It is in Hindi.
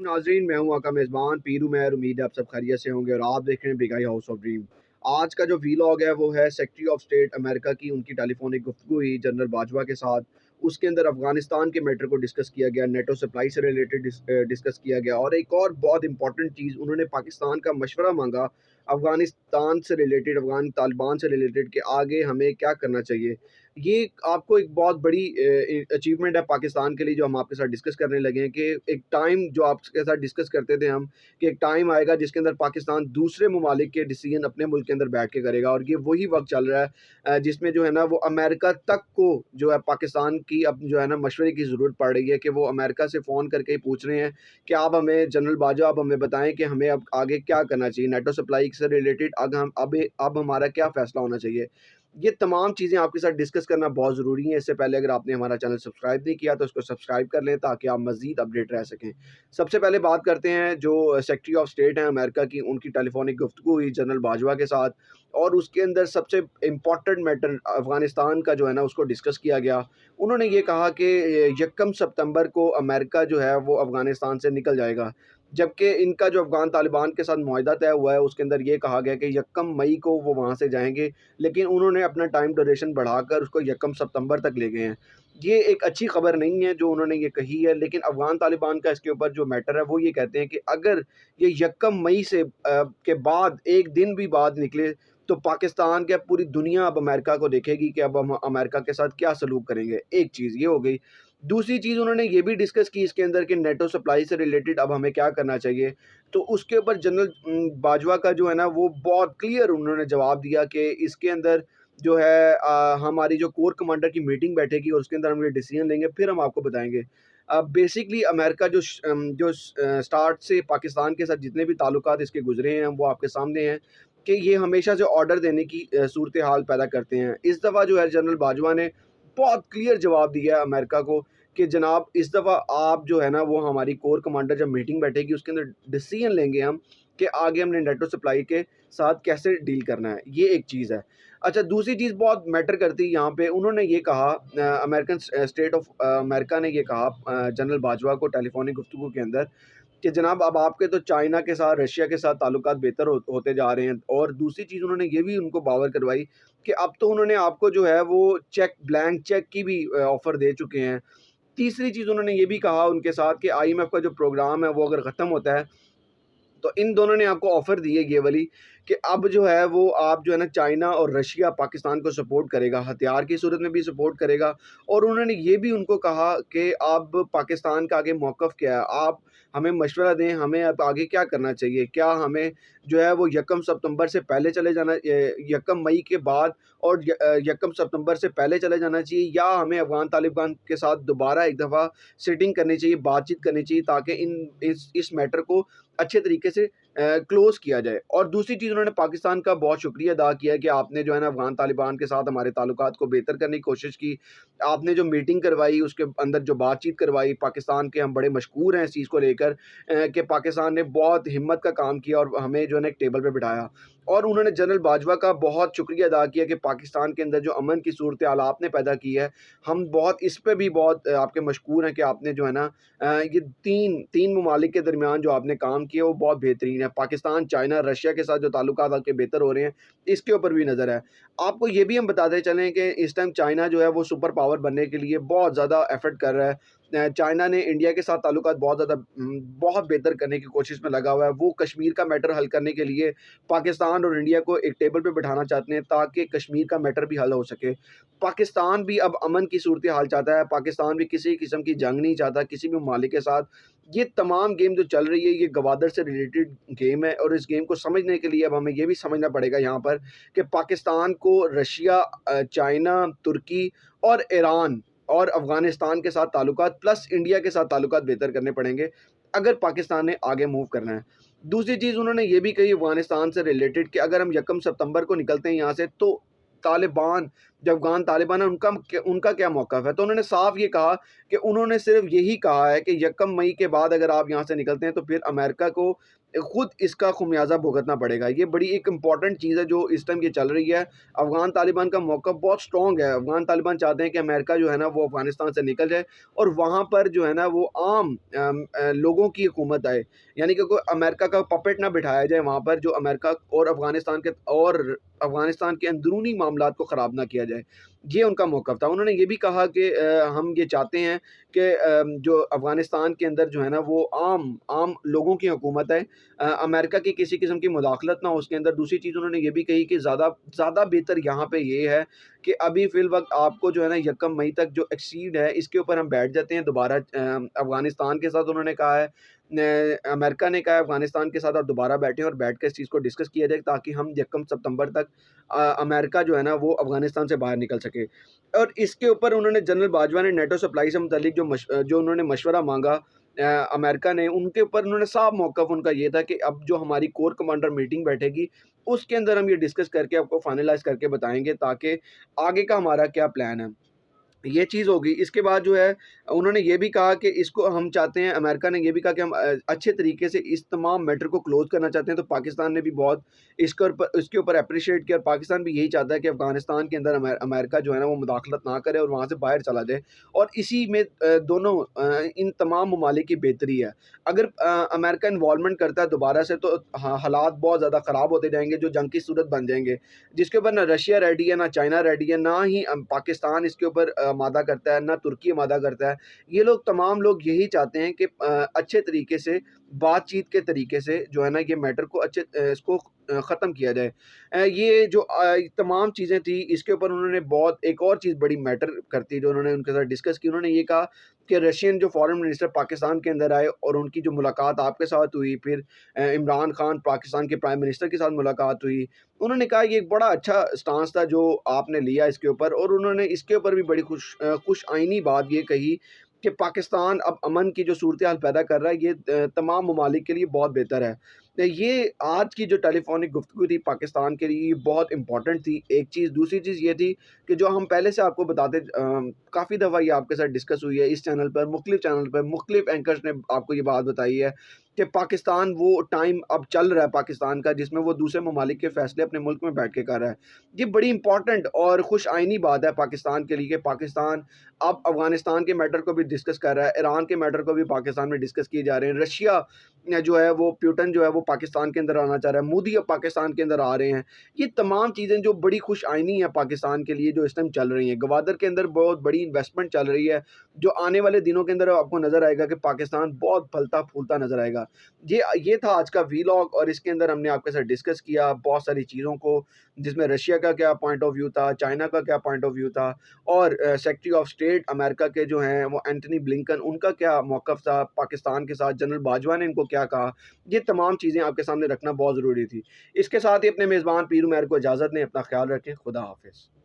नाज़रीन, मैं हूँ आपका मेज़बान पीरू मेहर। उम्मीद है आप सब खैरियत से होंगे और आप देख रहे हैं big I house of dream. आज का जो वीलॉग है वो है सेक्रेटरी ऑफ स्टेट अमेरिका की उनकी टेलीफ़ोनिक गुफ्तगू हुई जनरल बाजवा के साथ। उसके अंदर अफ़गानिस्तान के मैटर को डिस्कस किया गया, नेटो सप्लाई से रिलेटेड डिस्कस किया गया और एक और बहुत इम्पोर्टेंट चीज़ उन्होंने पाकिस्तान का मशवरा माँगा अफ़गानिस्तान से रिलेटेड, अफ़गान तालिबान से रिलेटेड कि आगे हमें क्या करना चाहिए। ये आपको एक बहुत बड़ी अचीवमेंट है पाकिस्तान के लिए जो हम आपके साथ डिस्कस करने लगे हैं कि एक टाइम जो आपके साथ डिस्कस करते थे हम कि एक टाइम आएगा जिसके अंदर पाकिस्तान दूसरे ममालिक के डिसीजन अपने मुल्क के अंदर बैठ के करेगा और ये वही वक्त चल रहा है जिसमें जो है ना वो अमेरिका तक को जो है पाकिस्तान की अब जो है ना मशवरे की ज़रूरत पड़ रही है कि वो अमेरिका से फ़ोन करके ही पूछ रहे हैं कि आप हमें जनरल बाजवा आप हमें बताएं कि हमें अब आगे क्या करना चाहिए, नेटो सप्लाई से रिलेटेड अब हमारा क्या फ़ैसला होना चाहिए। ये तमाम चीज़ें आपके साथ डिस्कस करना बहुत ज़रूरी है। इससे पहले अगर आपने हमारा चैनल सब्सक्राइब नहीं किया तो उसको सब्सक्राइब कर लें ताकि आप मज़ीद अपडेट रह सकें। सबसे पहले बात करते हैं जो सेक्रेटरी ऑफ स्टेट हैं अमेरिका की, उनकी टेलीफ़ोनिक गुफ्तगू हुई जनरल बाजवा के साथ और उसके अंदर सबसे इम्पोर्टेंट मैटर अफ़गानिस्तान का जो है ना उसको डिस्कस किया गया। उन्होंने ये कहा कि यकम सितंबर को अमेरिका जो है वो अफ़गानिस्तान से निकल जाएगा। जबकि इनका जो अफ़गान तालिबान के साथ मुआहिदा तय हुआ है उसके अंदर ये कहा गया कि यकम मई को वो वहाँ से जाएँगे, लेकिन उन्होंने अपना टाइम ड्यूरेशन बढ़ाकर उसको यकम सितंबर तक ले गए हैं। ये एक अच्छी खबर नहीं है जो उन्होंने ये कही है, लेकिन अफ़गान तालिबान का इसके ऊपर जो मैटर है वो ये कहते हैं कि अगर ये यकम मई से के बाद 1 दिन भी बाद निकले तो पाकिस्तान क्या पूरी दुनिया अब अमेरिका को देखेगी कि अब हम अमेरिका के साथ क्या सलूक करेंगे। एक चीज़ ये हो गई। दूसरी चीज़ उन्होंने ये भी डिस्कस की इसके अंदर कि नेटो सप्लाई से रिलेटेड अब हमें क्या करना चाहिए। तो उसके ऊपर जनरल बाजवा का जो है ना वो बहुत क्लियर उन्होंने जवाब दिया कि इसके अंदर जो है हमारी जो कोर कमांडर की मीटिंग बैठेगी और उसके अंदर हम ये डिसीजन लेंगे, फिर हम आपको बताएँगे। बेसिकली अमेरिका स्टार्ट से पाकिस्तान के साथ जितने भी ताल्लुकात इसके गुज़रे हैं, वो आपके सामने हैं कि ये हमेशा से ऑर्डर देने की सूरत हाल पैदा करते हैं। इस दफ़ा जो है जनरल बाजवा ने बहुत क्लियर जवाब दिया है अमेरिका को कि जनाब इस दफ़ा आप जो है ना वो हमारी कोर कमांडर जब मीटिंग बैठेगी उसके अंदर डिसीजन लेंगे हम कि आगे हमने नेटो सप्लाई के साथ कैसे डील करना है। ये एक चीज़ है। अच्छा, दूसरी चीज़ बहुत मैटर करती है यहाँ पे, उन्होंने ये कहा अमेरिकन स्टेट ऑफ अमेरिका ने ये कहा जनरल बाजवा को टेलीफोनिक गुफ्तगू के अंदर कि जनाब अब आपके तो चाइना के साथ, रशिया के साथ ताल्लुकात बेहतर होते जा रहे हैं और दूसरी चीज़ उन्होंने ये भी उनको बावर करवाई कि अब तो उन्होंने आपको जो है वो ब्लैंक चेक की भी ऑफ़र दे चुके हैं। तीसरी चीज़ उन्होंने ये भी कहा उनके साथ कि आईएमएफ का जो प्रोग्राम है वो अगर ख़त्म होता है तो इन दोनों ने आपको ऑफ़र दी है ये वाली कि अब जो है वो आप जो है ना चाइना और रशिया पाकिस्तान को सपोर्ट करेगा, हथियार की सूरत में भी सपोर्ट करेगा और उन्होंने ये भी उनको कहा कि अब पाकिस्तान का आगे मौक़िफ़ क्या है? आप हमें मशवरा दें, हमें अब आगे क्या करना चाहिए? क्या हमें जो है वो यकम सितंबर से पहले चले जाना यकम मई के बाद और यकम सितंबर से पहले चले जाना चाहिए या हमें अफ़गान तालिबान के साथ दोबारा एक दफ़ा सिटिंग करनी चाहिए, बातचीत करनी चाहिए ताकि इस मैटर को अच्छे तरीके से क्लोज़ किया जाए। और दूसरी चीज़ उन्होंने पाकिस्तान का बहुत शुक्रिया अदा किया कि आपने जो है ना अफ़गान तालिबान के साथ हमारे ताल्लुकात को बेहतर करने की कोशिश की। आपने जो मीटिंग करवाई उसके अंदर जो बातचीत करवाई, पाकिस्तान के हम बड़े मशकूर हैं इस चीज़ को लेकर कि पाकिस्तान ने बहुत हिम्मत का काम किया और हमें जो है ना एक टेबल पे बिठाया। और उन्होंने जनरल बाजवा का बहुत शुक्रिया अदा किया कि पाकिस्तान के अंदर जो अमन की सूरत हाल आपने पैदा की है, हम बहुत इस पे भी बहुत आपके मशकूर हैं कि आपने जो है ना ये 3 ममालिक के दरमियान जो आपने काम किया वो बहुत बेहतरीन है। पाकिस्तान, चाइना, रशिया के साथ जो ताल्लुकात आपके बेहतर हो रहे हैं, इसके ऊपर भी नज़र है। आपको ये भी हम बताते चलें कि इस टाइम चाइना जो है वो सुपर पावर बनने के लिए बहुत ज़्यादा एफ़र्ट कर रहा है। चाइना ने इंडिया के साथ ताल्लुकात बहुत ज़्यादा बहुत बेहतर करने की कोशिश में लगा हुआ है। वो कश्मीर का मैटर हल करने के लिए पाकिस्तान और इंडिया को एक टेबल पे बिठाना चाहते हैं ताकि कश्मीर का मैटर भी हल हो सके। पाकिस्तान भी अब अमन की सूरत हाल चाहता है, पाकिस्तान भी किसी किस्म की जंग नहीं चाहता किसी भी ममालिक के साथ। ये तमाम गेम जो चल रही है ये गवादर से रिलेटेड गेम है और इस गेम को समझने के लिए अब हमें ये भी समझना पड़ेगा यहाँ पर कि पाकिस्तान को रशिया चाइना, तुर्की और ईरान और अफ़गानिस्तान के साथ ताल्लुकात प्लस इंडिया के साथ ताल्लुकात बेहतर करने पड़ेंगे, अगर पाकिस्तान ने आगे मूव करना है। दूसरी चीज़ उन्होंने ये भी कही अफ़गानिस्तान से रिलेटेड कि अगर हम यकम सितंबर को निकलते हैं यहाँ से तो तालिबान जो अफ़गान तालिबान है उनका क्या मौक़िफ़ है? तो उन्होंने साफ़ ये कहा कि उन्होंने सिर्फ़ यही कहा है कि यकम मई के बाद अगर आप यहाँ से निकलते हैं तो फिर अमेरिका को खुद इसका ख़ुमियाज़ा भुगतना पड़ेगा। ये बड़ी एक इम्पॉर्टेंट चीज़ है जो इस टाइम ये चल रही है। अफ़गान तालिबान का मौक़िफ़ बहुत स्ट्रॉन्ग है। अफ़गान तालिबान चाहते हैं कि अमेरिका जो है ना वो अफ़गानिस्तान से निकल जाए और वहाँ पर जो है ना वो आम लोगों की हुकूमत आए। यानी कि कोई अमेरिका का पपेट ना बिठाया जाए वहाँ पर जो अमेरिका और अफ़गानिस्तान के अंदरूनी मामलात को ख़राब ना किया जाए। ये उनका मौक़िफ़ था। उन्होंने ये भी कहा कि हम ये चाहते हैं कि जो अफ़गानिस्तान के अंदर जो है ना वो आम आम लोगों की हुकूमत है। अमेरिका की किसी किस्म की मुदाख़लत ना हो उसके अंदर। दूसरी चीज़ उन्होंने ये भी कही कि ज़्यादा ज़्यादा बेहतर यहाँ पे ये है कि अभी फ़िलवक़्त आपको जो है ना यकम मई तक जो एक्सीड है इसके ऊपर हम बैठ जाते हैं दोबारा अफ़गानिस्तान के साथ उन्होंने कहा है। अमेरिका ने कहा है अफ़गानिस्तान के साथ आप दोबारा बैठें और बैठ के इस चीज़ को डिस्कस किया जाए ताकि हम यकम सितंबर तक अमेरिका जो है ना वो अफ़गानिस्तान से बाहर निकल सके। और इसके ऊपर उन्होंने जनरल बाजवा ने नेटो सप्लाई से मुतल्लिक जो उन्होंने मशवरा माँगा अमेरिका ने, उनके ऊपर उन्होंने साफ मौक़िफ़ उनका ये था कि अब जो हमारी कोर कमांडर मीटिंग बैठेगी, उसके अंदर हम ये डिस्कस करके आपको फाइनलाइज़ करके बताएँगे ताकि आगे का हमारा क्या प्लान है। ये चीज़ होगी। इसके बाद जो है उन्होंने ये भी कहा कि इसको हम चाहते हैं अमेरिका ने ये भी कहा कि हम अच्छे तरीके से इस तमाम मैटर को क्लोज़ करना चाहते हैं, तो पाकिस्तान ने भी बहुत इसके ऊपर एप्रिशिएट किया और पाकिस्तान भी यही चाहता है कि अफ़गानिस्तान के अंदर अमेरिका जो है ना वो मुदाख़लत ना करे और वहाँ से बाहर चला जाए और इसी में दोनों इन तमाम ममालिक की बेहतरी है। अगर अमेरिका इन्वॉल्वमेंट करता है दोबारा से तो हालात बहुत ज़्यादा ख़राब होते जाएँगे, जो जंग की सूरत बन जाएँगे, जिसके ऊपर ना रशिया रेडी है, ना चाइना रेडी है, ना ही पाकिस्तान इसके ऊपर मादा करता है, ना तुर्की मादा करता है। ये लोग तमाम लोग यही चाहते हैं कि अच्छे तरीके से बातचीत के तरीके से जो है ना ये मैटर को इसको ख़त्म किया जाए। ये जो तमाम चीज़ें थी इसके ऊपर उन्होंने बहुत एक और चीज़ बड़ी मैटर करती है जो उन्होंने उनके साथ डिस्कस की। उन्होंने ये कहा कि रशियन जो फ़ॉरेन मिनिस्टर पाकिस्तान के अंदर आए और उनकी जो मुलाकात आपके साथ हुई, फिर इमरान खान पाकिस्तान के प्राइम मिनिस्टर के साथ मुलाकात हुई। उन्होंने कहा ये एक बड़ा अच्छा स्टांस था जो आपने लिया इसके ऊपर और उन्होंने इसके ऊपर भी बड़ी खुश आइनी बात ये कही कि पाकिस्तान अब अमन की जो सूरत-ए-हाल पैदा कर रहा है ये तमाम ममालिक के लिए बहुत बेहतर है। ये आज की जो टेलीफ़ोनिक गुफ्तगू थी पाकिस्तान के लिए ये बहुत इम्पोर्टेंट थी, एक चीज़। दूसरी चीज़ ये थी कि जो हम पहले से आपको बताते काफ़ी दफ़ा ये आपके साथ डिस्कस हुई है इस चैनल पर, मुख़्तलिफ़ एंकर्स ने आपको ये बात बताई है कि पाकिस्तान वो टाइम अब चल रहा है पाकिस्तान का जिसमें वो दूसरे ममालिक के फ़ैसले अपने मुल्क में बैठ के कर रहा है। ये बड़ी इम्पोर्टेंट और खुश आइनी बात है पाकिस्तान के लिए कि पाकिस्तान अब अफ़गानिस्तान के मैटर को भी डिस्कस कर रहा है, ईरान के मैटर को भी पाकिस्तान में डिस्कस किए जा रहे हैं। रशिया जो है वो पुतिन जो है वो पाकिस्तान के अंदर आना चाह रहा है, मोदी अब पाकिस्तान के अंदर आ रहे हैं। ये तमाम चीज़ें जो बड़ी खुश आइनी है पाकिस्तान के लिए जो इस टाइम चल रही हैं। गवादर के अंदर बहुत बड़ी इन्वेस्टमेंट चल रही है, जो आने वाले दिनों के अंदर आपको नज़र आएगा कि पाकिस्तान बहुत फलता-फूलता नज़र आएगा। ये था आज का वीलॉग और इसके अंदर हमने आपके साथ डिस्कस किया बहुत सारी चीज़ों को, जिसमें रशिया का क्या पॉइंट ऑफ व्यू था, चाइना का क्या पॉइंट ऑफ व्यू था और सेक्रेटरी ऑफ स्टेट अमेरिका के जो हैं वो एंटनी ब्लिंकन उनका क्या मौक़िफ़ था पाकिस्तान के साथ, जनरल बाजवा ने इनको क्या कहा। ये तमाम चीज़ें आपके सामने रखना बहुत ज़रूरी थी। इसके साथ ही अपने मेज़बान पीर उमैर को इजाज़त दें, अपना ख़्याल रखें। खुदा हाफ़िज़।